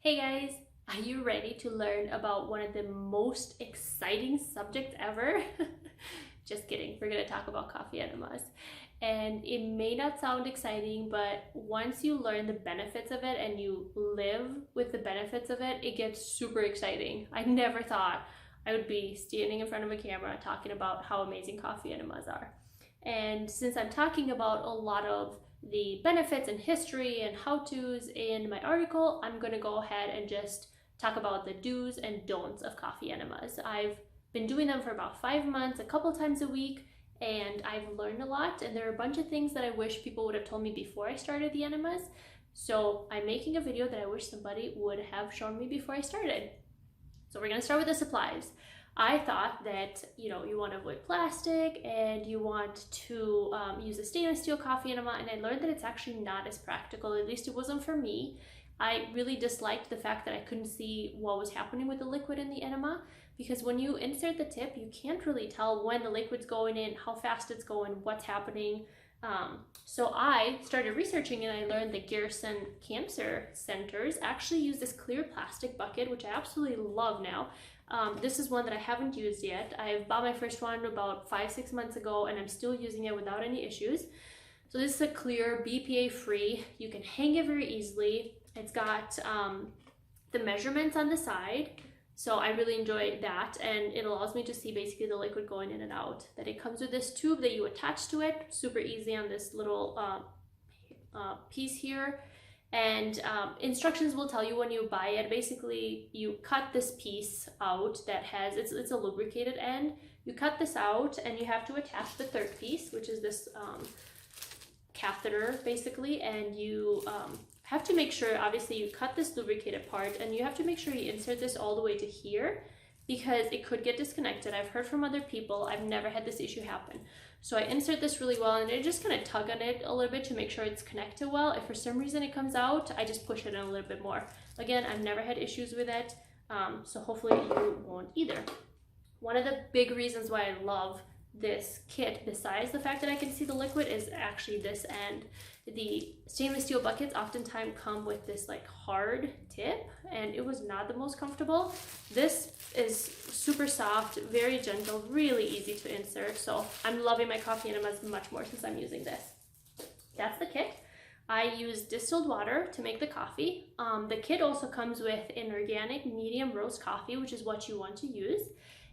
Hey guys, are you ready to learn about one of the most exciting subjects ever? Just kidding, we're gonna talk about coffee enemas. And it may not sound exciting, but once you learn the benefits of it and you live with the benefits of it, it gets super exciting. I never thought I would be standing in front of a camera talking about how amazing coffee enemas are. And since I'm talking about a lot of the benefits and history and how-tos in my article, I'm going to go ahead and just talk about the do's and don'ts of coffee enemas. I've been doing them for about 5 months, a couple times a week, and I've learned a lot, and there are a bunch of things that I wish people would have told me before I started the enemas. So I'm making a video that I wish somebody would have shown me before I started. So we're going to start with the supplies. I thought that, you want to avoid plastic and you want to use a stainless steel coffee enema, and I learned that it's actually not as practical. At least it wasn't for me. I really disliked the fact that I couldn't see what was happening with the liquid in the enema, because when you insert the tip, you can't really tell when the liquid's going in, how fast it's going, what's happening. So I started researching, and I learned that Garrison Cancer Centers actually use this clear plastic bucket, which I absolutely love now. This is one that I haven't used yet. I bought my first one about 5-6 months ago, and I'm still using it without any issues. So this is a clear, BPA free. You can hang it very easily. It's got the measurements on the side. So I really enjoy that, and it allows me to see basically the liquid going in and out. That it comes with this tube that you attach to it, super easy on this little piece here. And instructions will tell you when you buy it. Basically, you cut this piece out that has, it's a lubricated end. You cut this out, and you have to attach the third piece, which is this catheter basically, and you have to make sure, obviously you cut this lubricated part, and you have to make sure you insert this all the way to here, because it could get disconnected. I've heard from other people, I've never had this issue happen. So I insert this really well, and I just kind of tug on it a little bit to make sure it's connected well. If for some reason it comes out, I just push it in a little bit more. Again, I've never had issues with it, so hopefully you won't either. One of the big reasons why I love this kit, besides the fact that I can see the liquid, is actually this end. The stainless steel buckets oftentimes come with this like hard tip, and it was not the most comfortable. This is super soft, very gentle, really easy to insert. So I'm loving my coffee enemas much more since I'm using this. That's the kit. I use distilled water to make the coffee. The kit also comes with an organic medium roast coffee, which is what you want to use.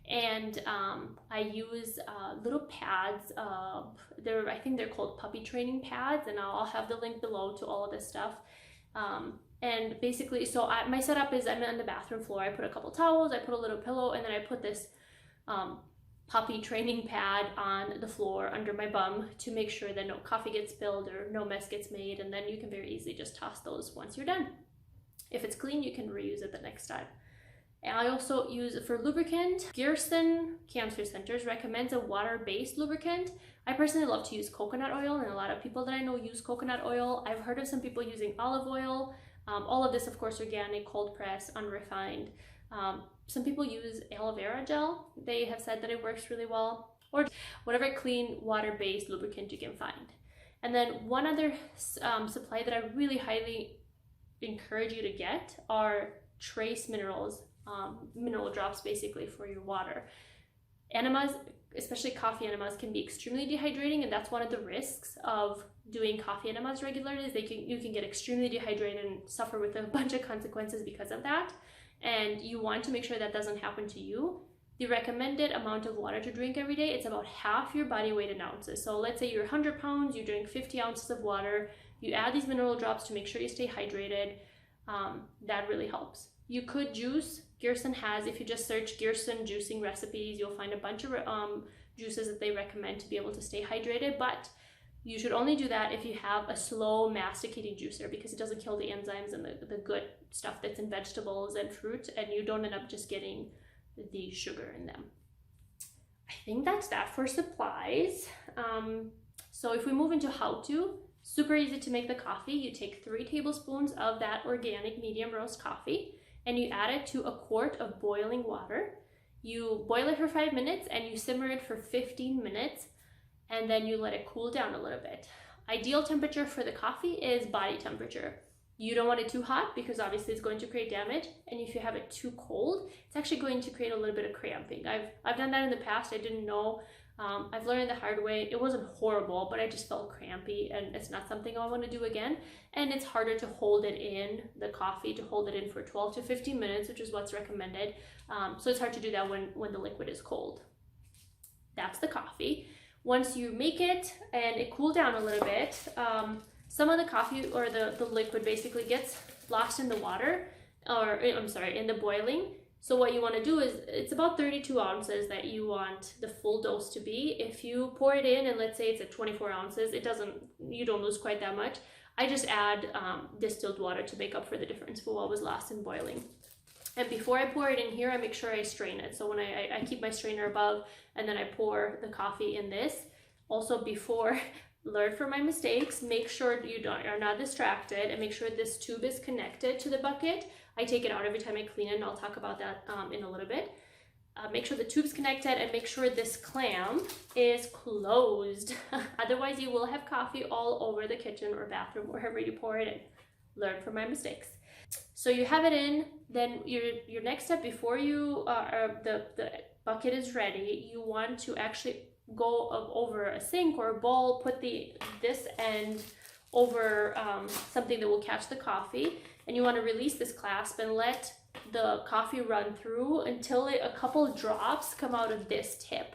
And I use little pads. I think they're called puppy training pads, and I'll have the link below to all of this stuff. And basically, so my setup is I'm on the bathroom floor. I put a couple towels, I put a little pillow, and then I put this puppy training pad on the floor under my bum to make sure that no coffee gets spilled or no mess gets made, and then you can very easily just toss those once you're done. If it's clean, you can reuse it the next time. And I also use for lubricant. Garrison Cancer Centers recommends a water-based lubricant. I personally love to use coconut oil, and a lot of people that I know use coconut oil. I've heard of some people using olive oil. All of this, of course, organic, cold press, unrefined. Some people use aloe vera gel. They have said that it works really well, or whatever clean water-based lubricant you can find. And then one other supply that I really highly encourage you to get are trace minerals. Mineral drops basically for your water. Enemas, especially coffee enemas, can be extremely dehydrating, and that's one of the risks of doing coffee enemas regularly, is you can get extremely dehydrated and suffer with a bunch of consequences because of that, and you want to make sure that doesn't happen to you. The recommended amount of water to drink every day, it's about half your body weight in ounces. So let's say you're 100 pounds, you drink 50 ounces of water, you add these mineral drops to make sure you stay hydrated. That really helps. You could juice. Garrison has, if you just search Garrison juicing recipes, you'll find a bunch of juices that they recommend to be able to stay hydrated, but you should only do that if you have a slow masticating juicer, because it doesn't kill the enzymes and the good stuff that's in vegetables and fruit, and you don't end up just getting the sugar in them. I think that's that for supplies. So if we move into how to, super easy to make the coffee. You take 3 tablespoons of that organic medium roast coffee, and you add it to a quart of boiling water. You boil it for 5 minutes, and you simmer it for 15 minutes, and then you let it cool down a little bit. Ideal temperature for the coffee is body temperature. You don't want it too hot because obviously it's going to create damage, and if you have it too cold, it's actually going to create a little bit of cramping. I've done that in the past. I didn't know. I've learned the hard way. It wasn't horrible, but I just felt crampy, and it's not something I want to do again. And it's harder to hold it in, the coffee, to hold it in for 12 to 15 minutes, which is what's recommended. So it's hard to do that when the liquid is cold. That's the coffee. Once you make it and it cooled down a little bit, some of the coffee or the liquid basically gets lost in the water, or I'm sorry, in the boiling. So what you want to do is, it's about 32 ounces that you want the full dose to be. If you pour it in and let's say it's at 24 ounces, you don't lose quite that much. I just add distilled water to make up for the difference for what was lost in boiling. And before I pour it in here, I make sure I strain it. So when I keep my strainer above, and then I pour the coffee in this. Also, before, learn from my mistakes, make sure you are not distracted, and make sure this tube is connected to the bucket. I take it out every time I clean it, and I'll talk about that in a little bit. Make sure the tube's connected, and make sure this clam is closed. Otherwise, you will have coffee all over the kitchen or bathroom, wherever you pour it in. Learn from my mistakes. So you have it in, then your next step before the bucket is ready, you want to actually go over a sink or a bowl, put this end over something that will catch the coffee, and you want to release this clasp and let the coffee run through until a couple drops come out of this tip.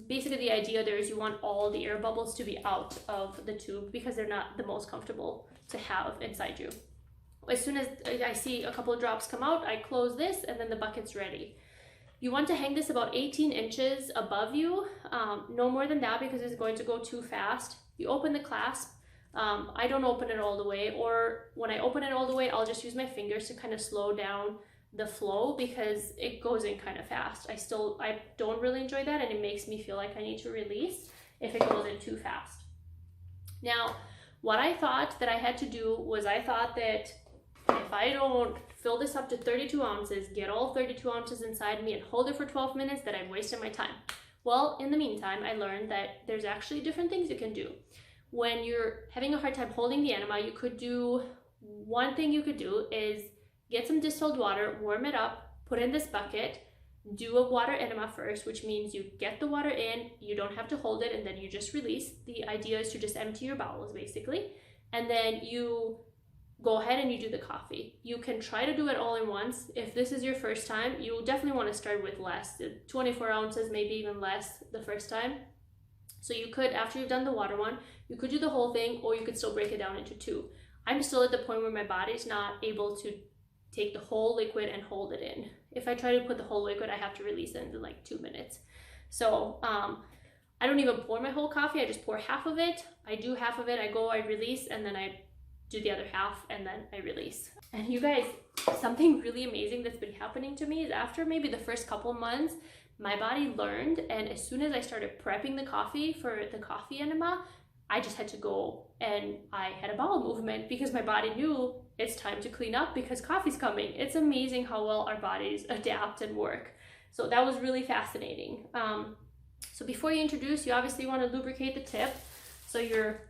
Basically, the idea there is you want all the air bubbles to be out of the tube because they're not the most comfortable to have inside you. As soon as I see a couple of drops come out, I close this, and then the bucket's ready. You want to hang this about 18 inches above you, no more than that because it's going to go too fast. You open the clasp. I don't open it all the way, or when I open it all the way, I'll just use my fingers to kind of slow down the flow because it goes in kind of fast. I don't really enjoy that, and it makes me feel like I need to release if it goes in too fast. Now, what I thought that I had to do was, I thought that if I don't fill this up to 32 ounces, get all 32 ounces inside me and hold it for 12 minutes, that I've wasted my time. Well, in the meantime, I learned that there's actually different things you can do. When you're having a hard time holding the enema, one thing you could do is get some distilled water, warm it up, put in this bucket, do a water enema first, which means you get the water in, you don't have to hold it, and then you just release. The idea is to just empty your bowels, basically. And then you go ahead and you do the coffee. You can try to do it all in once. If this is your first time, you definitely want to start with less, 24 ounces, maybe even less the first time. So you could, after you've done the water one, you could do the whole thing, or you could still break it down into two. I'm still at the point where my body's not able to take the whole liquid and hold it in. If I try to put the whole liquid, I have to release it in like 2 minutes. So I don't even pour my whole coffee, I just pour half of it. I do half of it, I release, and then I do the other half, and then I release. And you guys, something really amazing that's been happening to me is after maybe the first couple months, my body learned, and as soon as I started prepping the coffee for the coffee enema, I just had to go, and I had a bowel movement because my body knew it's time to clean up because coffee's coming. It's amazing how well our bodies adapt and work. So that was really fascinating. So before you introduce, you obviously want to lubricate the tip. So your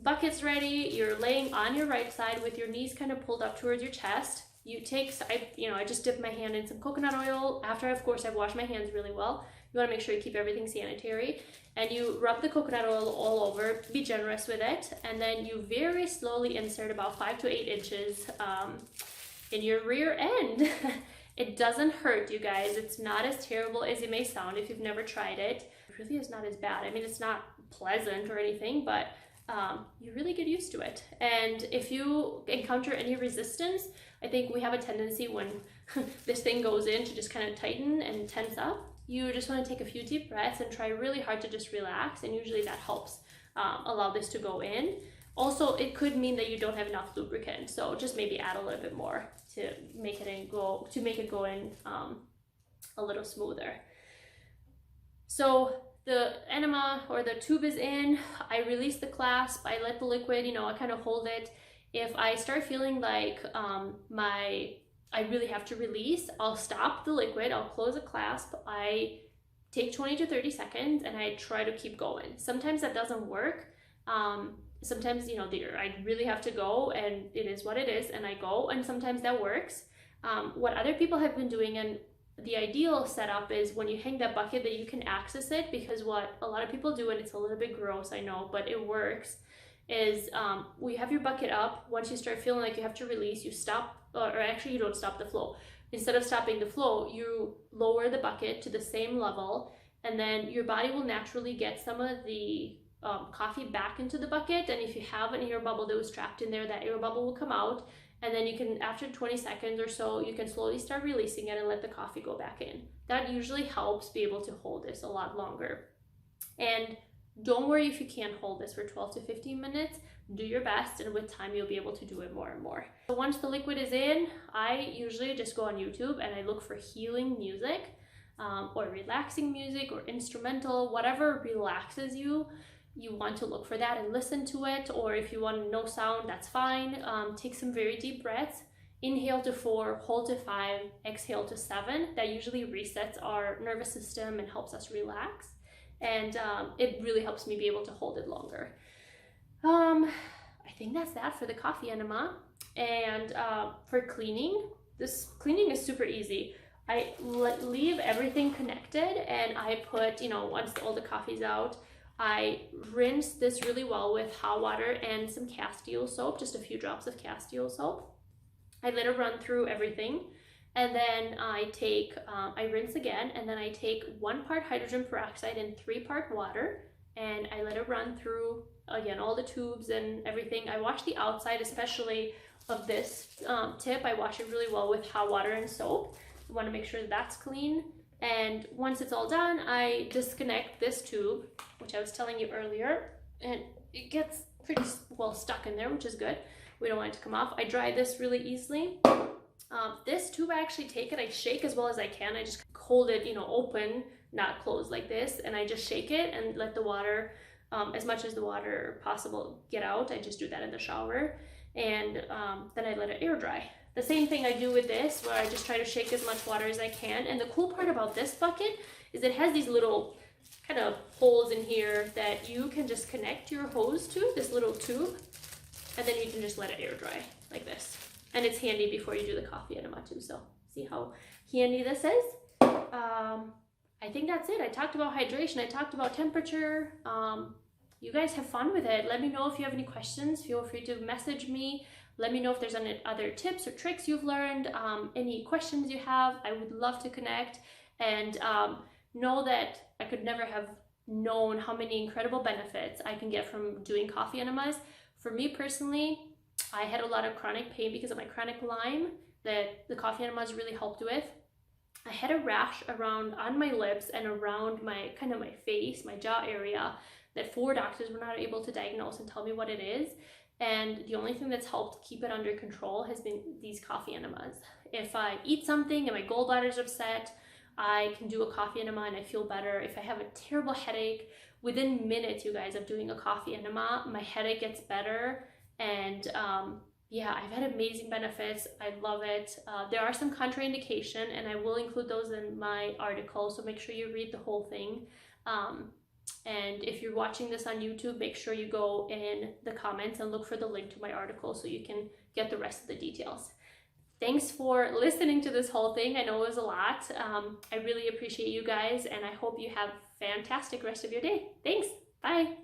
bucket's ready, you're laying on your right side with your knees kind of pulled up towards your chest. I just dip my hand in some coconut oil. After, of course, I've washed my hands really well. You want to make sure you keep everything sanitary. And you rub the coconut oil all over, be generous with it. And then you very slowly insert about 5 to 8 inches in your rear end. It doesn't hurt, you guys. It's not as terrible as it may sound if you've never tried it. It really is not as bad. I mean, it's not pleasant or anything, but you really get used to it. And if you encounter any resistance, I think we have a tendency when this thing goes in to just kind of tighten and tense up. You just want to take a few deep breaths and try really hard to just relax, and usually that helps allow this to go in. Also, it could mean that you don't have enough lubricant, so just maybe add a little bit more to make it go in a little smoother. So the enema or the tube is in, I release the clasp, I let the liquid, I kind of hold it. If I start feeling like I really have to release, I'll stop the liquid, I'll close the clasp, I take 20 to 30 seconds, and I try to keep going. Sometimes that doesn't work. Sometimes, you know, I really have to go and it is what it is, and I go, and sometimes that works. What other people have been doing, and the ideal setup is when you hang that bucket that you can access it, because what a lot of people do, and it's a little bit gross, I know, but it works, is we have your bucket up. Once you start feeling like you have to release, you stop, or actually you don't stop the flow. Instead of stopping the flow, you lower the bucket to the same level, and then your body will naturally get some of the coffee back into the bucket. And if you have an air bubble that was trapped in there, that air bubble will come out, and then you can, after 20 seconds or so, you can slowly start releasing it and let the coffee go back in. That usually helps be able to hold this a lot longer. And don't worry if you can't hold this for 12 to 15 minutes. Do your best, and with time you'll be able to do it more and more. So once the liquid is in, I usually just go on YouTube and I look for healing music, or relaxing music, or instrumental, whatever relaxes you. You want to look for that and listen to it, or if you want no sound, that's fine. Take some very deep breaths. Inhale to 4, hold to 5, exhale to 7. That usually resets our nervous system and helps us relax. And it really helps me be able to hold it longer. I think that's that for the coffee enema. And for cleaning, this cleaning is super easy. I leave everything connected, and I put, you know, once all the coffee's out, I rinse this really well with hot water and some castile soap, just a few drops of castile soap. I let it run through everything, and then I rinse again, and then I take 1 part hydrogen peroxide and 3 part water, and I let it run through, again, all the tubes and everything. I wash the outside, especially of this tip. I wash it really well with hot water and soap. I want to make sure that's clean. And once it's all done, I disconnect this tube, which I was telling you earlier, and it gets pretty well stuck in there, which is good. We don't want it to come off. I dry this really easily. This tube, I actually take it, I shake as well as I can. I just hold it, you know, open, not closed like this, and I just shake it and let the water, as much as the water possible, get out. I just do that in the shower, and then I let it air dry. The same thing I do with this, where I just try to shake as much water as I can. And the cool part about this bucket is it has these little kind of holes in here that you can just connect your hose to, this little tube, and then you can just let it air dry like this. And it's handy before you do the coffee enema too, so see how handy this is? I think that's it. I talked about hydration, I talked about temperature. You guys have fun with it. Let me know if you have any questions. Feel free to message me. Let me know if there's any other tips or tricks you've learned, any questions you have. I would love to connect, and know that I could never have known how many incredible benefits I can get from doing coffee enemas. For me personally, I had a lot of chronic pain because of my chronic Lyme that the coffee enemas really helped with. I had a rash on my lips and around my face, my jaw area, that 4 doctors were not able to diagnose and tell me what it is. And the only thing that's helped keep it under control has been these coffee enemas. If I eat something and my gallbladder's upset, I can do a coffee enema and I feel better. If I have a terrible headache, within minutes, you guys, of doing a coffee enema, my headache gets better. And yeah, I've had amazing benefits. I love it. There are some contraindication, and I will include those in my article, so make sure you read the whole thing. And if you're watching this on YouTube, make sure you go in the comments and look for the link to my article so you can get the rest of the details. Thanks for listening to this whole thing. I know it was a lot. I really appreciate you guys, and I hope you have a fantastic rest of your day. Thanks. Bye.